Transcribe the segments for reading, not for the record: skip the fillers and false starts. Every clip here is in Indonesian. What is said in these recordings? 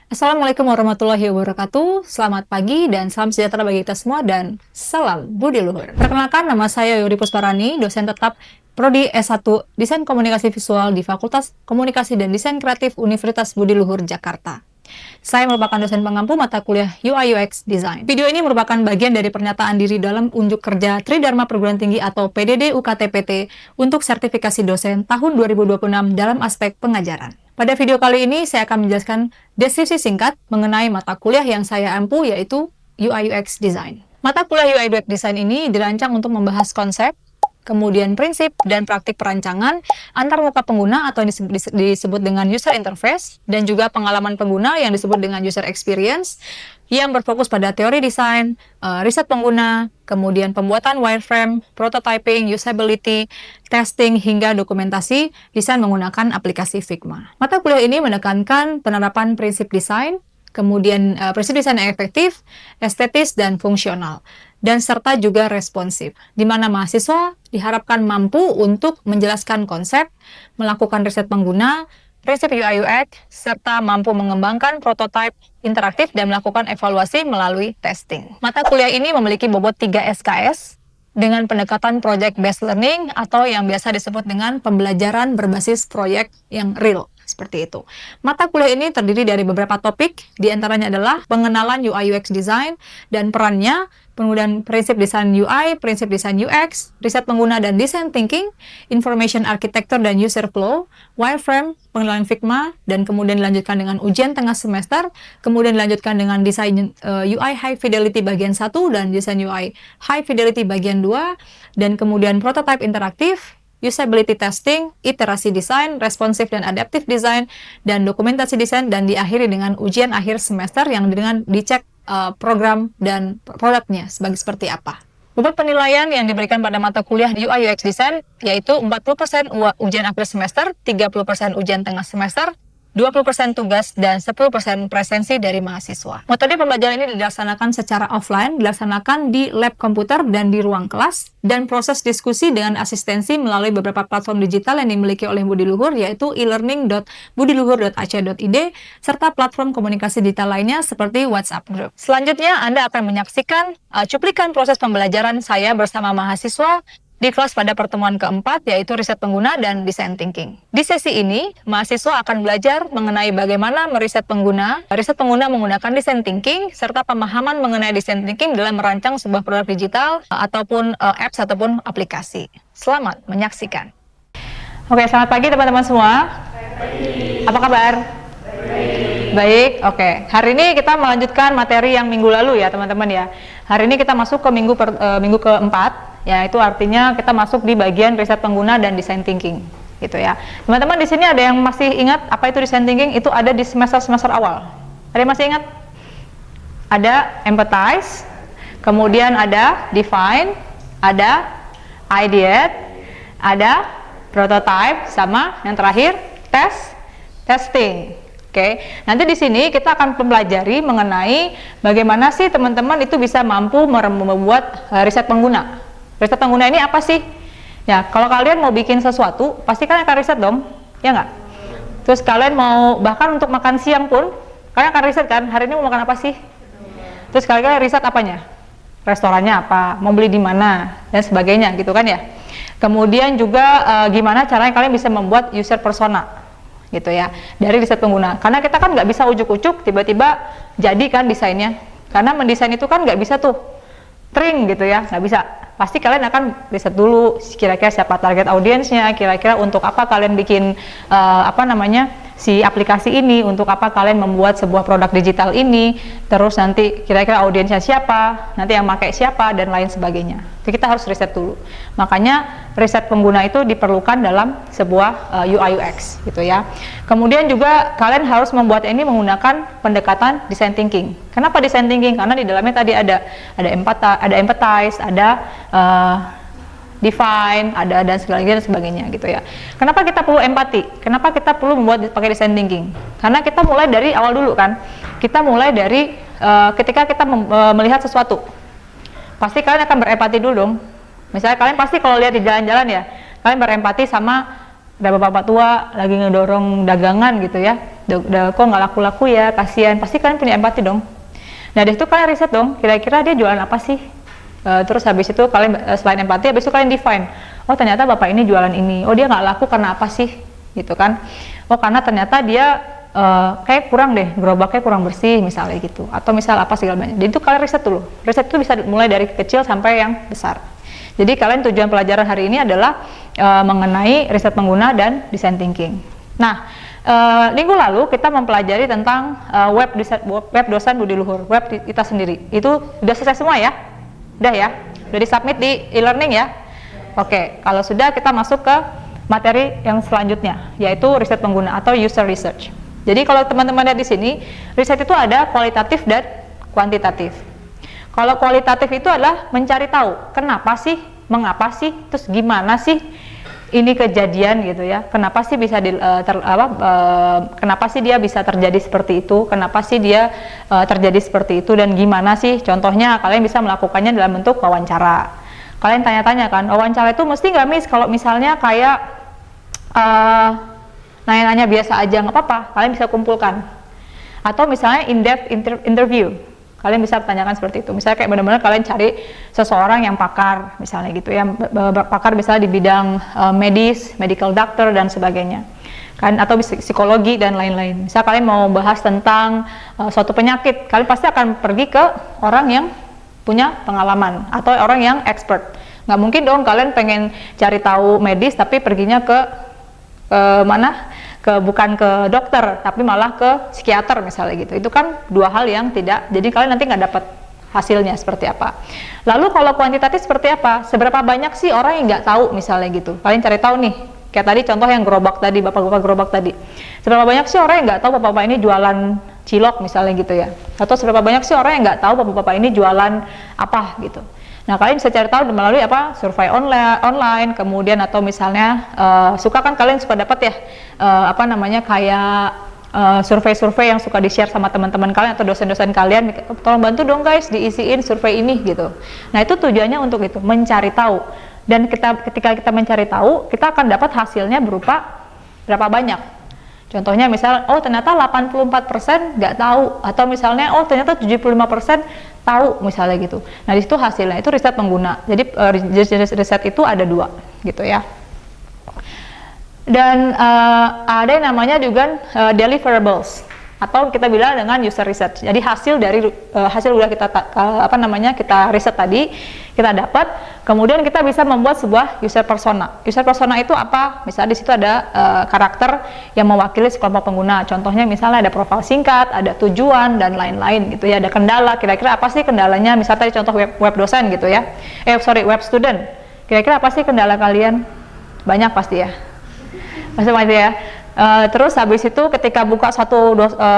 Assalamualaikum warahmatullahi wabarakatuh. Selamat pagi dan salam sejahtera bagi kita semua dan salam budi luhur. Perkenalkan, nama saya Yuri Pusparani, dosen tetap Prodi S1 Desain Komunikasi Visual di Fakultas Komunikasi dan Desain Kreatif Universitas Budi Luhur, Jakarta. Saya merupakan dosen pengampu mata kuliah UI UX Design. Video ini merupakan bagian dari pernyataan diri dalam unjuk kerja Tridharma Perguruan Tinggi atau PDD UKT-PT untuk sertifikasi dosen tahun 2026 dalam aspek pengajaran. Pada video kali ini, saya akan menjelaskan deskripsi singkat mengenai mata kuliah yang saya ampu, yaitu UI UX Design. Mata kuliah UI UX Design ini dirancang untuk membahas konsep, kemudian prinsip dan praktik perancangan antar muka pengguna atau disebut dengan user interface, dan juga pengalaman pengguna yang disebut dengan user experience, yang berfokus pada teori desain, riset pengguna, kemudian pembuatan wireframe, prototyping, usability, testing, hingga dokumentasi desain menggunakan aplikasi Figma. Mata kuliah ini menekankan penerapan prinsip desain, kemudian prinsip desain yang efektif, estetis, dan fungsional, dan serta juga responsif, di mana mahasiswa diharapkan mampu untuk menjelaskan konsep, melakukan riset pengguna, prinsip UI UX, serta mampu mengembangkan prototipe interaktif dan melakukan evaluasi melalui testing. Mata kuliah ini memiliki bobot 3 SKS dengan pendekatan project based learning atau yang biasa disebut dengan pembelajaran berbasis proyek yang real. Seperti itu. Mata kuliah ini terdiri dari beberapa topik, diantaranya adalah pengenalan UI UX Design dan perannya, kemudian prinsip desain UI, prinsip desain UX, riset pengguna dan design thinking, information architecture dan user flow, wireframe, pengenalan Figma, dan kemudian dilanjutkan dengan ujian tengah semester, kemudian dilanjutkan dengan desain UI High Fidelity bagian 1 dan desain UI High Fidelity bagian 2, dan kemudian prototype interaktif, usability testing, iterasi desain, responsif dan adaptive design, dan dokumentasi desain, dan diakhiri dengan ujian akhir semester yang dengan dicek program dan produknya seperti apa. Bobot penilaian yang diberikan pada mata kuliah di UI UX Design yaitu 40% ujian akhir semester, 30% ujian tengah semester, 20% tugas, dan 10% presensi dari mahasiswa. Metode pembelajaran ini dilaksanakan secara offline, dilaksanakan di lab komputer dan di ruang kelas, dan proses diskusi dengan asistensi melalui beberapa platform digital yang dimiliki oleh Budi Luhur, yaitu e-learning.budiluhur.ac.id, serta platform komunikasi digital lainnya seperti WhatsApp Group. Selanjutnya, Anda akan menyaksikan cuplikan proses pembelajaran saya bersama mahasiswa di kelas pada pertemuan keempat, yaitu riset pengguna dan design thinking. Di sesi ini, mahasiswa akan belajar mengenai bagaimana meriset pengguna menggunakan design thinking, serta pemahaman mengenai design thinking dalam merancang sebuah produk digital, ataupun apps ataupun aplikasi. Selamat menyaksikan. Oke, selamat pagi teman-teman semua. Apa kabar? Baik, oke. Hari ini kita melanjutkan materi yang minggu lalu ya teman-teman ya. Hari ini kita masuk ke minggu keempat. Ya, itu artinya kita masuk di bagian riset pengguna dan design thinking, gitu ya. Teman-teman di sini ada yang masih ingat apa itu design thinking? Itu ada di semester awal. Ada yang masih ingat? Ada empathize, kemudian ada define, ada ideate, ada prototype, sama yang terakhir testing. Oke, nanti di sini kita akan mempelajari mengenai bagaimana sih teman-teman itu bisa mampu membuat riset pengguna. Riset pengguna ini apa sih? Ya, kalau kalian mau bikin sesuatu, pasti kalian akan riset dong, ya nggak? Terus kalian mau, bahkan untuk makan siang pun, kalian akan riset kan, hari ini mau makan apa sih? Terus kalian riset apanya? Restorannya apa? Mau beli di mana? Dan sebagainya, gitu kan ya? Kemudian juga gimana caranya kalian bisa membuat user persona, gitu ya, dari riset pengguna. Karena kita kan nggak bisa ujuk-ujuk, tiba-tiba jadi kan desainnya. Karena mendesain itu kan nggak bisa tuh, tring gitu ya, nggak bisa. Pasti kalian akan riset dulu kira-kira siapa target audiensnya, kira-kira untuk apa kalian bikin si aplikasi ini, untuk apa kalian membuat sebuah produk digital ini, terus nanti kira-kira audiensnya siapa, nanti yang pakai siapa, dan lain sebagainya. Jadi kita harus riset dulu. Makanya riset pengguna itu diperlukan dalam sebuah UI UX gitu ya. Kemudian juga kalian harus membuat ini menggunakan pendekatan design thinking. Kenapa design thinking? Karena di dalamnya tadi ada empathize, ada define, ada dan sebagainya gitu ya. Kenapa kita perlu empati? Kenapa kita perlu membuat pakai design thinking? Karena kita mulai dari awal dulu kan. Kita mulai dari ketika kita melihat sesuatu. Pasti kalian akan berempati dulu dong. Misalnya kalian pasti kalau lihat di jalan-jalan ya, kalian berempati sama ada bapak-bapak tua lagi ngedorong dagangan gitu ya. kok nggak laku-laku ya, kasihan. Pasti kalian punya empati dong. Nah dari situ kalian riset dong, kira-kira dia jualan apa sih. Terus habis itu kalian selain empati, habis itu kalian define, oh ternyata bapak ini jualan ini, oh dia nggak laku karena apa sih, gitu kan. Oh karena ternyata dia kayak kurang deh, gerobaknya kurang bersih misalnya gitu, atau misal apa segala macam. Jadi itu kalian riset dulu. Riset itu bisa mulai dari kecil sampai yang besar. Jadi kalian tujuan pelajaran hari ini adalah mengenai riset pengguna dan design thinking. Nah, minggu lalu kita mempelajari tentang web dosen budi luhur, web kita sendiri. Itu udah selesai semua ya? Udah ya? Udah disubmit di e-learning ya? Oke, kalau sudah kita masuk ke materi yang selanjutnya, yaitu riset pengguna atau user research. Jadi kalau teman-teman lihat di sini, riset itu ada kualitatif dan kuantitatif. Kalau kualitatif itu adalah mencari tahu, kenapa sih, mengapa sih, terus gimana sih ini kejadian gitu ya. Kenapa sih bisa kenapa sih dia bisa terjadi seperti itu? Kenapa sih dia terjadi seperti itu dan gimana sih? Contohnya kalian bisa melakukannya dalam bentuk wawancara. Kalian tanya-tanya kan, wawancara itu mesti nggak miss kalau misalnya kayak nanya-nanya biasa aja, nggak apa-apa, kalian bisa kumpulkan. Atau misalnya in-depth interview, kalian bisa tanyakan seperti itu. Misalnya kayak benar-benar kalian cari seseorang yang pakar, misalnya gitu ya, pakar misalnya di bidang medis, medical doctor dan sebagainya, kan, atau psikologi dan lain-lain. Misal kalian mau bahas tentang suatu penyakit, kalian pasti akan pergi ke orang yang punya pengalaman atau orang yang expert. Nggak mungkin dong kalian pengen cari tahu medis tapi perginya ke bukan ke dokter tapi malah ke psikiater misalnya gitu. Itu kan dua hal yang tidak, jadi kalian nanti nggak dapat hasilnya seperti apa. Lalu kalau kuantitatif seperti apa? Seberapa banyak sih orang yang nggak tahu misalnya gitu. Kalian cari tahu nih, kayak tadi contoh yang gerobak tadi, bapak-bapak gerobak tadi. Seberapa banyak sih orang yang nggak tahu bapak-bapak ini jualan cilok misalnya gitu ya. Atau seberapa banyak sih orang yang nggak tahu bapak-bapak ini jualan apa gitu. Nah, kalian bisa cari tahu melalui apa? Survei online, kemudian atau misalnya suka kan kalian suka dapat ya kayak survei-survei yang suka di-share sama teman-teman kalian atau dosen-dosen kalian, tolong bantu dong guys diisiin survei ini gitu. Nah, itu tujuannya untuk itu, mencari tahu. Dan ketika kita mencari tahu, kita akan dapat hasilnya berupa berapa banyak. Contohnya misal, oh ternyata 84% nggak tahu, atau misalnya oh ternyata 75% tahu misalnya gitu. Nah di situ hasilnya itu riset pengguna. Jadi riset itu ada dua gitu ya. Dan ada yang namanya juga deliverables atau kita bilang dengan user research. Jadi hasil dari hasil udah kita kita riset tadi kita dapat, kemudian kita bisa membuat sebuah user persona. User persona itu apa? Misalnya di situ ada karakter yang mewakili sekelompok pengguna. Contohnya misalnya ada profil singkat, ada tujuan dan lain-lain gitu ya. Ada kendala. Kira-kira apa sih kendalanya? Misalnya tadi contoh web dosen gitu ya. Web student. Kira-kira apa sih kendala kalian? Banyak pasti ya. Pasti ya. Terus habis itu ketika buka satu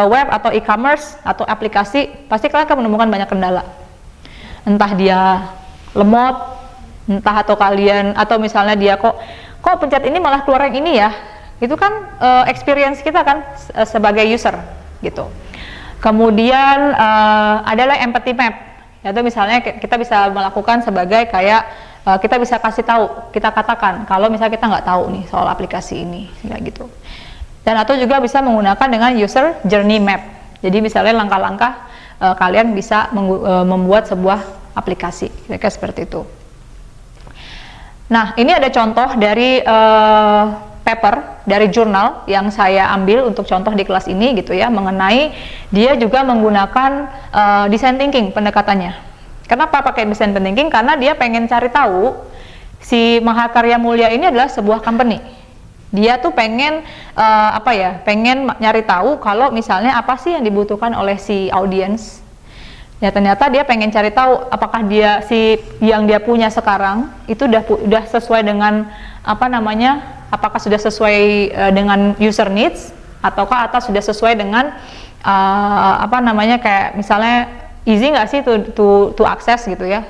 web atau e-commerce atau aplikasi, pasti kalian akan menemukan banyak kendala. Entah dia lemot, entah atau kalian atau misalnya dia kok pencet ini malah keluar yang ini ya. Itu kan experience kita kan sebagai user gitu. Kemudian adalah empathy map. Yaitu misalnya kita bisa melakukan sebagai kayak kita bisa kasih tahu, kita katakan kalau misalnya kita nggak tahu nih soal aplikasi ini, kayak gitu. Dan atau juga bisa menggunakan dengan user journey map. Jadi misalnya langkah-langkah kalian bisa membuat sebuah aplikasi, kira-kira seperti itu. Nah, ini ada contoh dari paper dari jurnal yang saya ambil untuk contoh di kelas ini gitu ya, mengenai dia juga menggunakan design thinking pendekatannya. Kenapa pakai design thinking? Karena dia pengen cari tahu si Mahakarya Mulia ini adalah sebuah company. Dia tuh pengen pengen nyari tahu kalau misalnya apa sih yang dibutuhkan oleh si audiens. Ya ternyata dia pengen cari tahu apakah yang dia punya sekarang itu udah sesuai dengan apakah sudah sesuai dengan user needs ataukah sudah sesuai dengan kayak misalnya easy nggak sih to access gitu ya.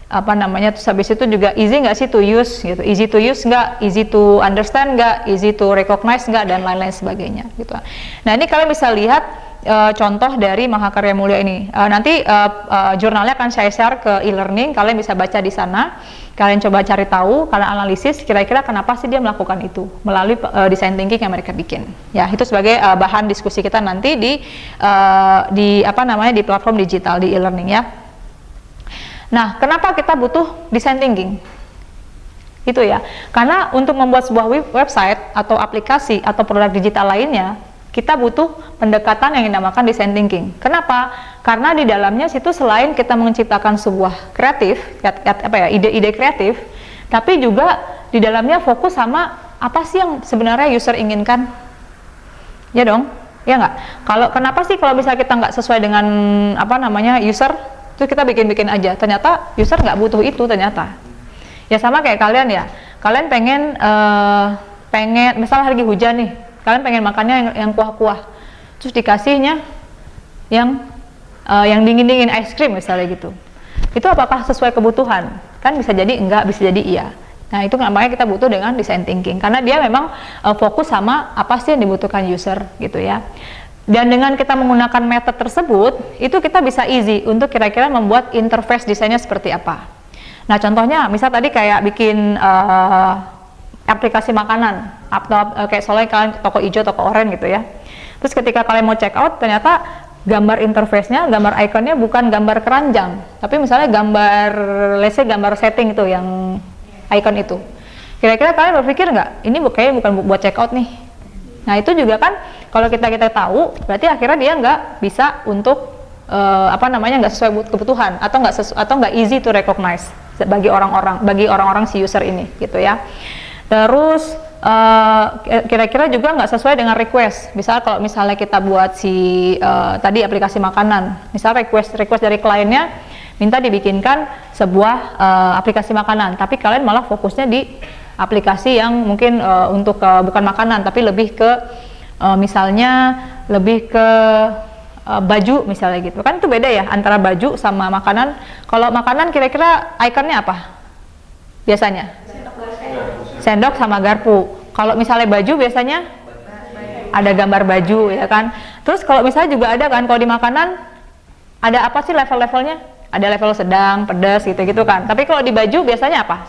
Terus habis itu juga easy nggak sih to use gitu, easy to use nggak, easy to understand nggak, easy to recognize nggak, dan lain-lain sebagainya gitu. Nah ini kalian bisa lihat contoh dari Mahakarya Mulia ini. Nanti jurnalnya akan saya share ke e-learning, kalian bisa baca di sana. Kalian coba cari tahu, kalian analisis kira-kira kenapa sih dia melakukan itu melalui design thinking yang mereka bikin. Ya, itu sebagai bahan diskusi kita nanti di platform digital di e-learning ya. Nah, kenapa kita butuh design thinking? Itu ya. Karena untuk membuat sebuah website atau aplikasi atau produk digital lainnya, kita butuh pendekatan yang dinamakan design thinking. Kenapa? Karena di dalamnya situ selain kita menciptakan sebuah kreatif, ide-ide kreatif, tapi juga di dalamnya fokus sama apa sih yang sebenarnya user inginkan. Ya dong, ya nggak? Kenapa sih kalau misalnya kita nggak sesuai dengan user, terus kita bikin-bikin aja, ternyata user nggak butuh itu ternyata. Ya sama kayak kalian ya, kalian pengen misalnya lagi hujan nih, kalian pengen makannya yang kuah-kuah, terus dikasihnya yang dingin-dingin es krim misalnya gitu. Itu apakah sesuai kebutuhan? Kan bisa jadi enggak, bisa jadi iya. Nah itu makanya kita butuh dengan design thinking, karena dia memang fokus sama apa sih yang dibutuhkan user gitu ya. Dan dengan kita menggunakan method tersebut, itu kita bisa easy untuk kira-kira membuat interface desainnya seperti apa. Nah contohnya, misal tadi kayak bikin aplikasi makanan atau kayak soalnya kalian toko hijau, toko oranye gitu ya. Terus ketika kalian mau check out, ternyata gambar interface-nya, gambar ikonnya bukan gambar keranjang, tapi misalnya gambar setting itu yang icon itu. Kira-kira kalian berpikir nggak, ini kayaknya bukan buat check out nih. Nah itu juga kan kalau kita tahu, berarti akhirnya dia nggak bisa untuk nggak sesuai kebutuhan atau nggak easy to recognize bagi orang-orang si user ini gitu ya. Terus kira-kira juga nggak sesuai dengan request. Kalau misalnya kita buat tadi aplikasi makanan, misal request dari kliennya minta dibikinkan sebuah aplikasi makanan, tapi kalian malah fokusnya di aplikasi yang mungkin untuk bukan makanan, tapi lebih ke baju misalnya gitu. Kan itu beda ya antara baju sama makanan. Kalau makanan kira-kira ikonnya apa? Biasanya sendok sama garpu. Kalau misalnya baju biasanya ada gambar baju ya kan. Terus kalau misalnya juga ada kan, kalau di makanan ada apa sih level-levelnya? Ada level sedang, pedas gitu-gitu kan. Tapi kalau di baju biasanya apa?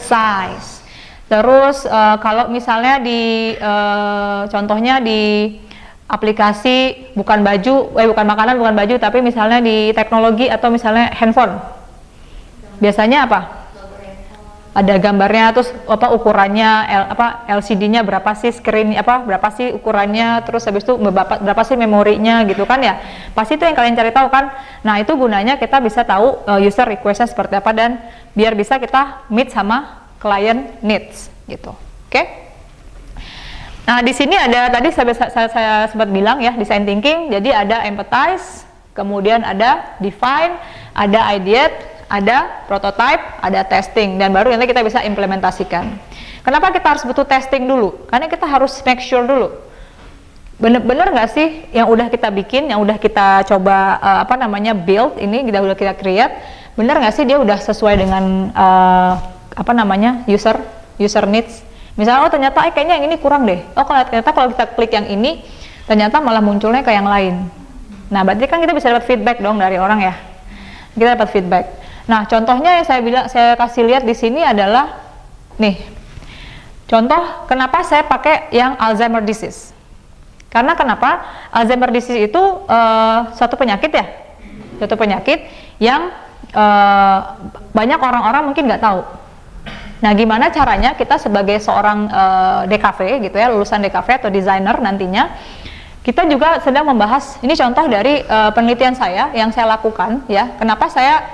Size. Terus kalau misalnya contohnya di aplikasi bukan makanan, bukan baju, tapi misalnya di teknologi atau misalnya handphone. Biasanya apa? Ada gambarnya, terus ukurannya, LCD-nya berapa sih, berapa sih ukurannya, terus habis itu berapa sih memorinya gitu kan ya. Pasti itu yang kalian cari tahu kan. Nah, itu gunanya kita bisa tahu user request-nya seperti apa, dan biar bisa kita meet sama client needs gitu. Oke? Nah, di sini ada tadi saya sempat bilang ya, design thinking. Jadi ada empathize, kemudian ada define, ada ideate, ada prototype, ada testing, dan baru nanti kita bisa implementasikan. Kenapa kita harus butuh testing dulu? Karena kita harus make sure dulu, bener-bener nggak sih yang udah kita bikin, yang udah kita coba build ini, udah kita create, bener nggak sih dia udah sesuai dengan user needs. Misalnya ternyata kayaknya yang ini kurang deh. Ternyata kalau kita klik yang ini, ternyata malah munculnya ke yang lain. Nah, berarti kan kita bisa dapat feedback dong dari orang ya. Kita dapat feedback. Nah, contohnya yang saya kasih lihat di sini adalah nih. Contoh kenapa saya pakai yang Alzheimer disease. Karena kenapa? Alzheimer disease itu suatu penyakit ya. Suatu penyakit yang banyak orang-orang mungkin nggak tahu. Nah, gimana caranya kita sebagai seorang DKV gitu ya, lulusan DKV atau desainer nantinya, kita juga sedang membahas, ini contoh dari penelitian saya yang saya lakukan ya. Kenapa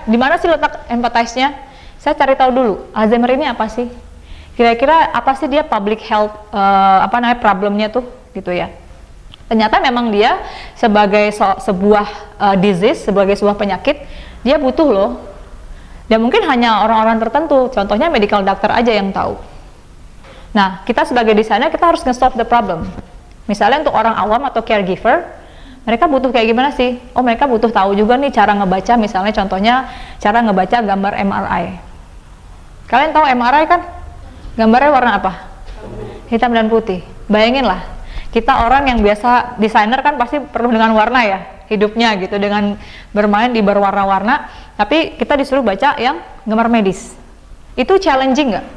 di mana sih letak empathize-nya? Saya cari tahu dulu, Alzheimer ini apa sih? Kira-kira apa sih dia public health problemnya tuh gitu ya. Ternyata memang dia sebagai sebuah disease, sebagai sebuah penyakit, dia butuh loh. Dan mungkin hanya orang-orang tertentu, contohnya medical doctor aja yang tahu. Nah, kita sebagai desainer kita harus nge-solve the problem. Misalnya untuk orang awam atau caregiver, mereka butuh kayak gimana sih? Oh, mereka butuh tahu juga nih cara ngebaca, misalnya contohnya cara ngebaca gambar MRI. Kalian tahu MRI kan? Gambarnya warna apa? Hitam dan putih. Bayangin lah, Kita orang yang biasa desainer kan pasti penuh dengan warna ya hidupnya gitu, dengan bermain di berwarna-warna, tapi kita disuruh baca yang gambar medis. Itu challenging nggak?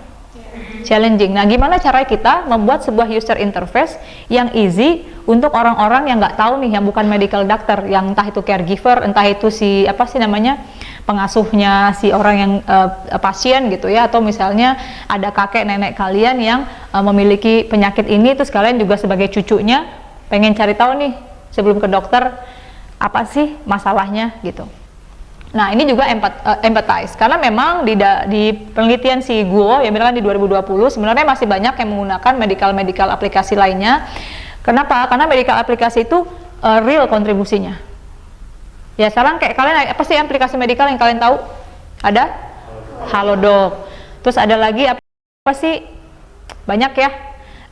Challenging. Nah, gimana cara kita membuat sebuah user interface yang easy untuk orang-orang yang nggak tahu nih, yang bukan medical doctor, yang entah itu caregiver, entah itu si apa sih namanya, pengasuhnya si orang yang pasien gitu ya, atau misalnya ada kakek nenek kalian yang memiliki penyakit ini, terus kalian juga sebagai cucunya pengen cari tahu nih sebelum ke dokter apa sih masalahnya gitu. Nah, ini juga empathize, karena memang di penelitian si Guo yang bilang di 2020 sebenarnya masih banyak yang menggunakan medical aplikasi lainnya. Kenapa? Karena medical aplikasi itu real kontribusinya. Ya, sekarang kayak kalian apa sih aplikasi medical yang kalian tahu? Ada Halodoc. Terus ada lagi apa sih? Banyak ya.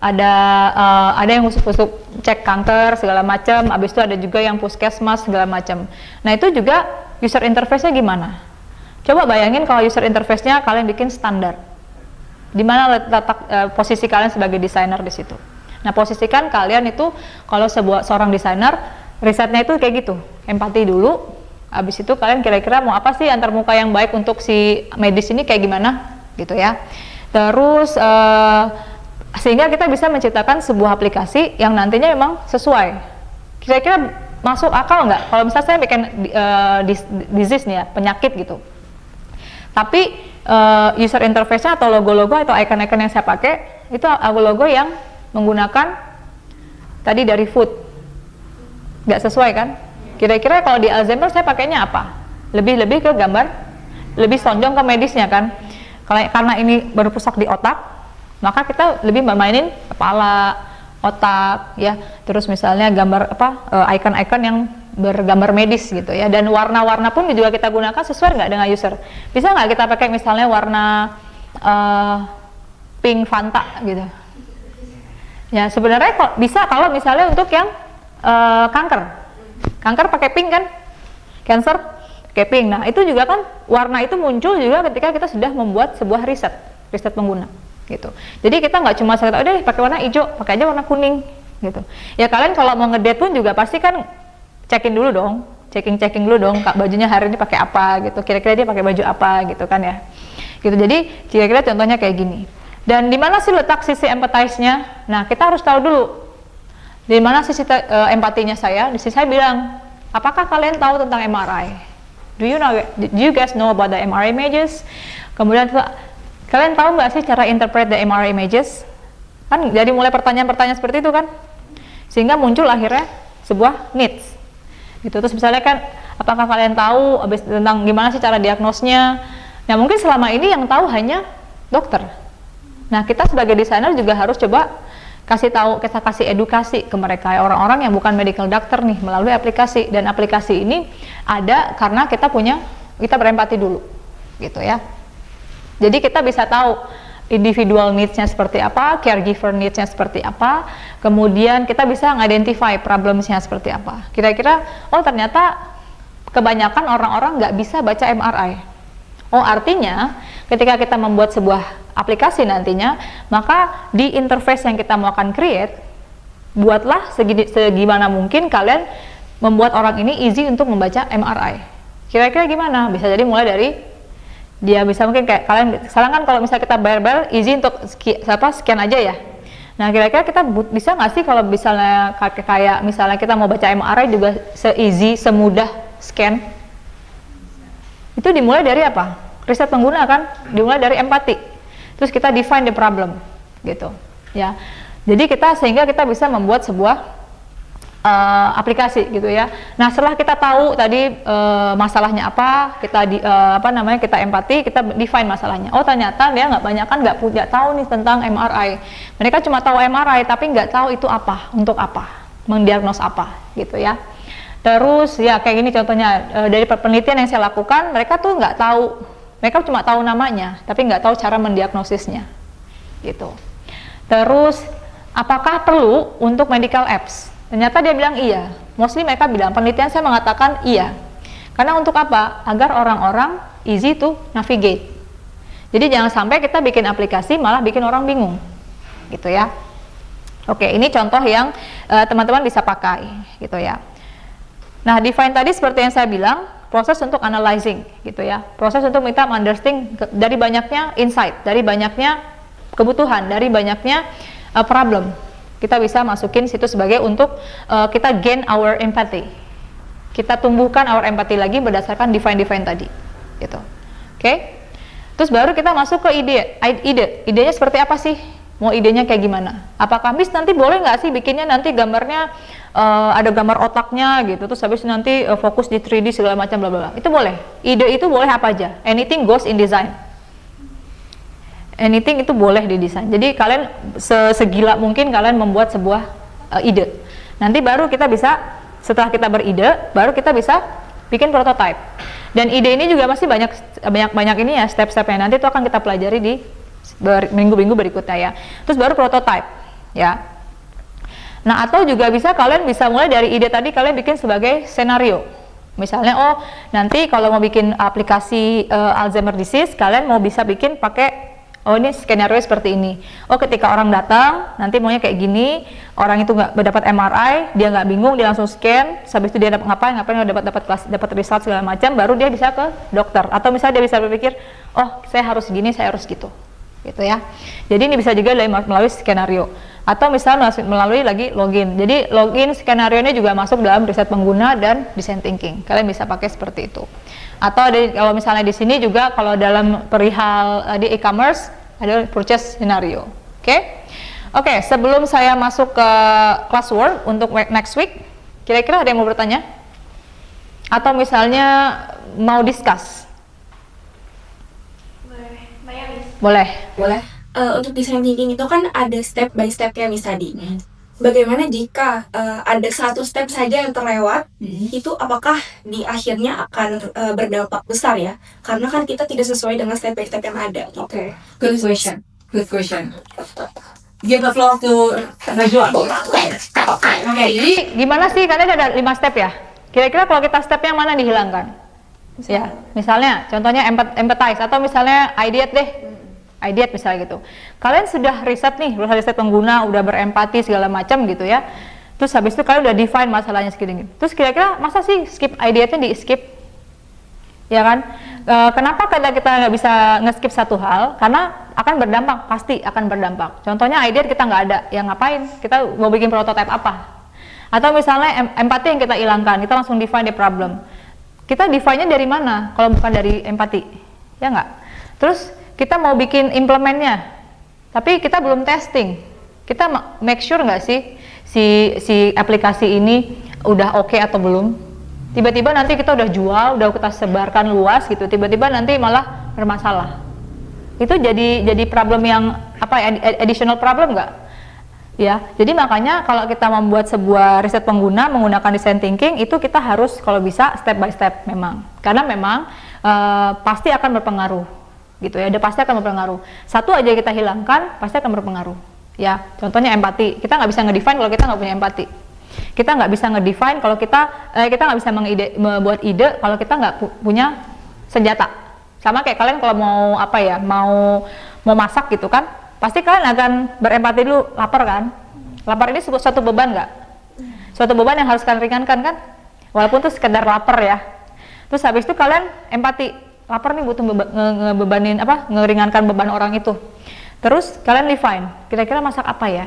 Ada yang khusus cek kanker segala macam. Habis itu ada juga yang puskesmas segala macam. Nah, itu juga user interface-nya gimana? Coba bayangin kalau user interface-nya kalian bikin standar. Di mana letak posisi kalian sebagai desainer di situ. Nah, posisikan kalian itu kalau seorang desainer, risetnya itu kayak gitu. Empati dulu. Habis itu kalian kira-kira mau apa sih antar muka yang baik untuk si medis ini kayak gimana? Gitu ya. Terus sehingga kita bisa menciptakan sebuah aplikasi yang nantinya memang sesuai. Kira-kira masuk akal nggak? Kalau misalnya saya bikin disease nih ya, penyakit gitu. Tapi user interface-nya atau logo-logo atau icon-icon yang saya pakai itu logo yang menggunakan tadi dari food. Nggak sesuai kan? Kira-kira kalau di Alzheimer saya pakainya apa? Lebih ke gambar, lebih sonjong ke medisnya kan? Karena ini berpusat di otak, maka kita lebih bermainin kepala, otak ya, terus misalnya gambar icon-icon yang bergambar medis gitu ya, dan warna-warna pun juga kita gunakan sesuai nggak dengan user. Bisa nggak kita pakai misalnya warna pink Fanta gitu ya? Sebenarnya kok bisa kalau misalnya untuk yang kanker pakai pink kan, cancer pakai pink. Nah, itu juga kan warna itu muncul juga ketika kita sudah membuat sebuah riset pengguna gitu. Jadi kita nggak cuma sekedar udah pakai warna hijau, pakai aja warna kuning gitu. Ya kalian kalau mau ngedate pun juga pasti kan checking dulu dong, checking dulu dong, Kak, bajunya hari ini pakai apa gitu. Kira-kira dia pakai baju apa gitu kan ya. Gitu. Jadi kira-kira contohnya kayak gini. Dan di mana sih letak sisi empathize-nya? Nah, kita harus tahu dulu di mana sisi empatinya saya. Di sisi saya bilang, apakah kalian tahu tentang MRI? Do you guys know about the MRI images? Kemudian kalian tahu nggak sih cara interpret the MRI images? Kan jadi mulai pertanyaan-pertanyaan seperti itu kan, sehingga muncul akhirnya sebuah needs. Gitu. Terus misalnya kan, apakah kalian tahu tentang gimana sih cara diagnosnya? Nah, mungkin selama ini yang tahu hanya dokter. Nah, kita sebagai desainer juga harus coba kita kasih edukasi ke mereka, orang-orang yang bukan medical doctor nih, melalui aplikasi. Dan aplikasi ini ada karena kita berempati dulu, gitu ya. Jadi kita bisa tahu individual needs-nya seperti apa, caregiver needs-nya seperti apa, kemudian kita bisa nge-identify problems-nya seperti apa. Kira-kira, oh ternyata kebanyakan orang-orang nggak bisa baca MRI. Oh, artinya ketika kita membuat sebuah aplikasi nantinya, maka di interface yang kita mau akan create, buatlah segimana mungkin kalian membuat orang ini easy untuk membaca MRI. Kira-kira gimana? Bisa jadi mulai dari dia bisa mungkin kayak kalian sekarang kan kalau misalnya kita bayar izin untuk scan aja ya. Nah, kira-kira kita bisa nggak sih kalau misalnya kayak misalnya kita mau baca MRI juga se-easy, semudah scan? Itu dimulai dari apa? Riset pengguna kan, dimulai dari empati. Terus kita define the problem gitu ya. Jadi sehingga kita bisa membuat sebuah aplikasi gitu ya. Nah, setelah kita tahu tadi masalahnya apa, kita empati, kita define masalahnya. Oh, ternyata dia nggak tahu nih tentang MRI. Mereka cuma tahu MRI tapi nggak tahu itu apa, untuk apa, mendiagnos apa gitu ya. Terus ya kayak gini contohnya dari penelitian yang saya lakukan, mereka tuh nggak tahu, mereka cuma tahu namanya tapi nggak tahu cara mendiagnosisnya gitu. Terus apakah perlu untuk medical apps? Ternyata dia bilang iya. Mostly mereka bilang, penelitian saya mengatakan iya. Karena untuk apa? Agar orang-orang easy to navigate. Jadi jangan sampai kita bikin aplikasi malah bikin orang bingung. Gitu ya. Oke, ini contoh yang teman-teman bisa pakai gitu ya. Nah, define tadi seperti yang saya bilang, proses untuk analyzing gitu ya. Proses untuk minta understanding dari banyaknya insight, dari banyaknya kebutuhan, dari banyaknya problem. Kita bisa masukin situ sebagai untuk kita gain our empathy. Kita tumbuhkan our empathy lagi berdasarkan define tadi gitu. Oke. Terus baru kita masuk ke ide. Idenya seperti apa sih? Mau idenya kayak gimana? Apakah Miss nanti boleh nggak sih bikinnya nanti gambarnya ada gambar otaknya gitu, terus habis nanti fokus di 3D segala macam bla bla bla. Itu boleh. Ide itu boleh apa aja. Anything goes in design. Anything itu boleh didesain. Jadi kalian segila mungkin kalian membuat sebuah ide. Nanti baru kita bisa, setelah kita beride, baru kita bisa bikin prototype. Dan ide ini juga masih banyak ini ya, step-stepnya. Nanti itu akan kita pelajari di minggu-minggu berikutnya ya. Terus baru prototype ya. Nah, atau juga kalian bisa mulai dari ide tadi, kalian bikin sebagai skenario. Misalnya, oh nanti kalau mau bikin aplikasi Alzheimer disease, kalian mau bisa bikin pakai, oh ini skenario seperti ini. Oh ketika orang datang, nanti maunya kayak gini, orang itu nggak dapat MRI, dia nggak bingung, dia langsung scan, habis itu dia dapat ngapain dapat result segala macam, baru dia bisa ke dokter. Atau misalnya dia bisa berpikir, oh saya harus gini, saya harus gitu ya. Jadi ini bisa juga melalui skenario. Atau misalnya melalui lagi login. Jadi login skenario ini juga masuk dalam riset pengguna dan design thinking. Kalian bisa pakai seperti itu. Atau kalau misalnya di sini juga kalau dalam perihal di e-commerce ada purchase scenario. Oke, sebelum saya masuk ke classwork untuk next week, kira-kira ada yang mau bertanya? Atau misalnya mau discuss? Boleh. Untuk design thinking itu kan ada step by step ya Miss tadi. Bagaimana jika ada satu step saja yang terlewat, itu apakah di akhirnya akan berdampak besar ya? Karena kan kita tidak sesuai dengan step by step yang ada. Okay, good question. Give the floor to Najwa. Oke, jadi gimana sih? Karena ada 5 step ya. Kira-kira kalau kita step yang mana dihilangkan? Ya, misalnya contohnya empathize atau misalnya ideate deh. Ideate misalnya gitu. Kalian sudah riset nih, riset pengguna, udah berempati segala macam gitu ya. Terus habis itu kalian udah define masalahnya segini. Terus kira-kira masa sih skip ideate-nya di skip? Ya kan? Kenapa kita nggak bisa nge-skip satu hal? Karena akan berdampak, pasti akan berdampak. Contohnya ideate kita nggak ada, yang ngapain? Kita mau bikin prototype apa? Atau misalnya empati yang kita hilangkan, kita langsung define the problem. Kita define-nya dari mana? Kalau bukan dari empati, ya nggak? Terus kita mau bikin implementnya, tapi kita belum testing. Kita make sure nggak sih si aplikasi ini udah oke atau belum? Tiba-tiba nanti kita udah jual, udah kita sebarkan luas gitu, tiba-tiba nanti malah bermasalah. Itu jadi problem yang additional problem nggak? Ya, jadi makanya kalau kita membuat sebuah riset pengguna menggunakan design thinking itu kita harus kalau bisa step by step memang, karena memang pasti akan berpengaruh. Gitu ya, pasti akan berpengaruh. Satu aja kita hilangkan, pasti akan berpengaruh. Ya, contohnya empati. Kita nggak bisa ngedefine kalau kita nggak punya empati. Kita nggak bisa ngedefine kalau kita nggak bisa membuat ide kalau kita nggak punya senjata. Sama kayak kalian kalau mau masak gitu kan, pasti kalian akan berempati dulu. Lapar kan? Lapar ini suatu beban nggak? Suatu beban yang harus kalian ringankan kan? Walaupun itu sekedar lapar ya. Terus habis itu kalian empati. Lapar nih butuh ngeringankan beban orang itu. Terus kalian define, kira-kira masak apa ya?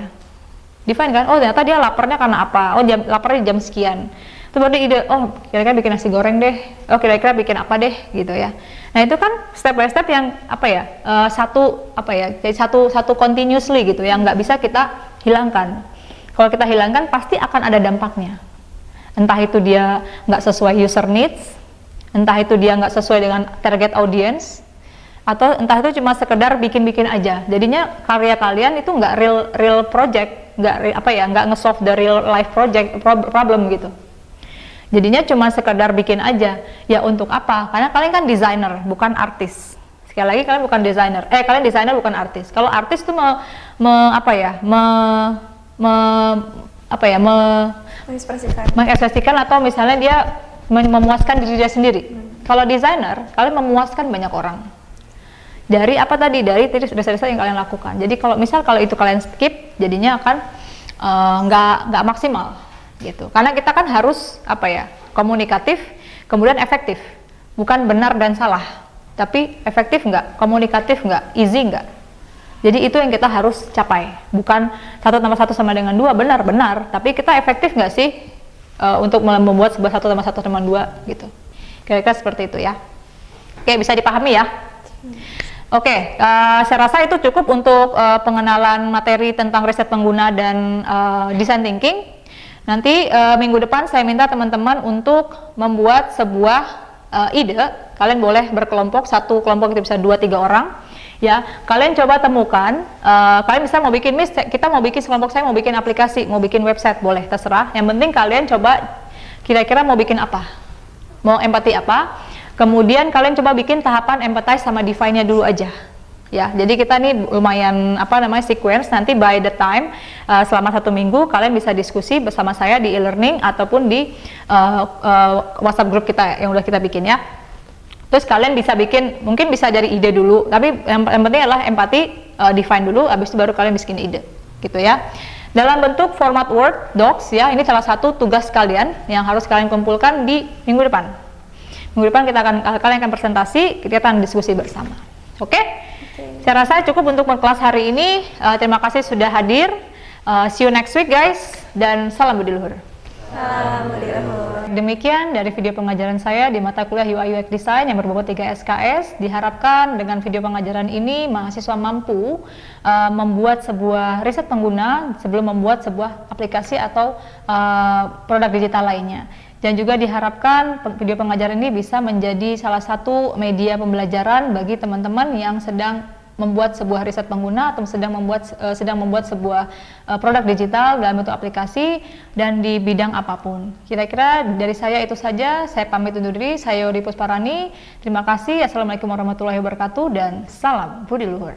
Define kan, oh ternyata dia laparnya karena apa? Oh laparnya jam sekian. Terus baru ide, oh kira-kira bikin nasi goreng deh. Oh kira-kira bikin apa deh gitu ya. Nah itu kan step by step yang jadi satu continuously gitu yang nggak bisa kita hilangkan. Kalau kita hilangkan pasti akan ada dampaknya. Entah itu dia nggak sesuai user needs, entah itu dia nggak sesuai dengan target audience, atau entah itu cuma sekedar bikin-bikin aja. Jadinya karya kalian itu nggak real project, nggak nge-solve the real life project problem gitu. Jadinya cuma sekedar bikin aja. Ya untuk apa? Karena kalian kan designer, bukan artis. Sekali lagi kalian bukan designer. Kalian designer bukan artis. Kalau artis tuh mengekspresikan atau misalnya dia memuaskan diri dia sendiri. Kalau desainer, kalian memuaskan banyak orang. Dari riset yang kalian lakukan. Jadi kalau itu kalian skip, jadinya akan nggak maksimal gitu. Karena kita kan harus komunikatif, kemudian efektif, bukan benar dan salah, tapi efektif nggak, komunikatif nggak, easy nggak. Jadi itu yang kita harus capai, bukan 1+1 sama dengan 2, benar, tapi kita efektif nggak sih untuk membuat sebuah 1+1 sama 2 gitu. Kira-kira seperti itu ya. Oke, bisa dipahami ya. Oke, saya rasa itu cukup untuk pengenalan materi tentang riset pengguna dan design thinking. Nanti minggu depan saya minta teman-teman untuk membuat sebuah ide. Kalian boleh berkelompok, satu kelompok itu bisa 2-3 orang. Ya, kalian coba temukan. Kalian bisa mau bikin kita mau bikin sekelompok saya mau bikin aplikasi, mau bikin website, boleh, terserah. Yang penting kalian coba kira-kira mau bikin apa, mau empati apa. Kemudian kalian coba bikin tahapan empathize sama define-nya dulu aja. Ya, jadi kita nih lumayan sequence. Nanti by the time selama 1 minggu kalian bisa diskusi bersama saya di e-learning ataupun di WhatsApp group kita yang udah kita bikin ya. Terus kalian bisa bikin, mungkin bisa dari ide dulu, tapi yang penting adalah empati, define dulu, habis itu baru kalian bikin ide, gitu ya. Dalam bentuk format Word, Docs ya, ini salah satu tugas kalian yang harus kalian kumpulkan di minggu depan. Minggu depan kalian akan presentasi, kita akan diskusi bersama. Oke? Saya rasa cukup untuk kelas hari ini. Terima kasih sudah hadir. See you next week guys, dan salam budi luhur. Demikian dari video pengajaran saya di mata kuliah UI UX Design yang berbobot 3 SKS. Diharapkan dengan video pengajaran ini mahasiswa mampu membuat sebuah riset pengguna sebelum membuat sebuah aplikasi atau produk digital lainnya. Dan juga diharapkan video pengajaran ini bisa menjadi salah satu media pembelajaran bagi teman-teman yang sedang membuat sebuah riset pengguna atau sedang membuat sebuah produk digital dalam bentuk aplikasi dan di bidang apapun. Kira-kira dari saya itu saja. Saya pamit undur diri. Saya Yori Pusparani. Terima kasih. Assalamualaikum warahmatullahi wabarakatuh dan salam budi luhur.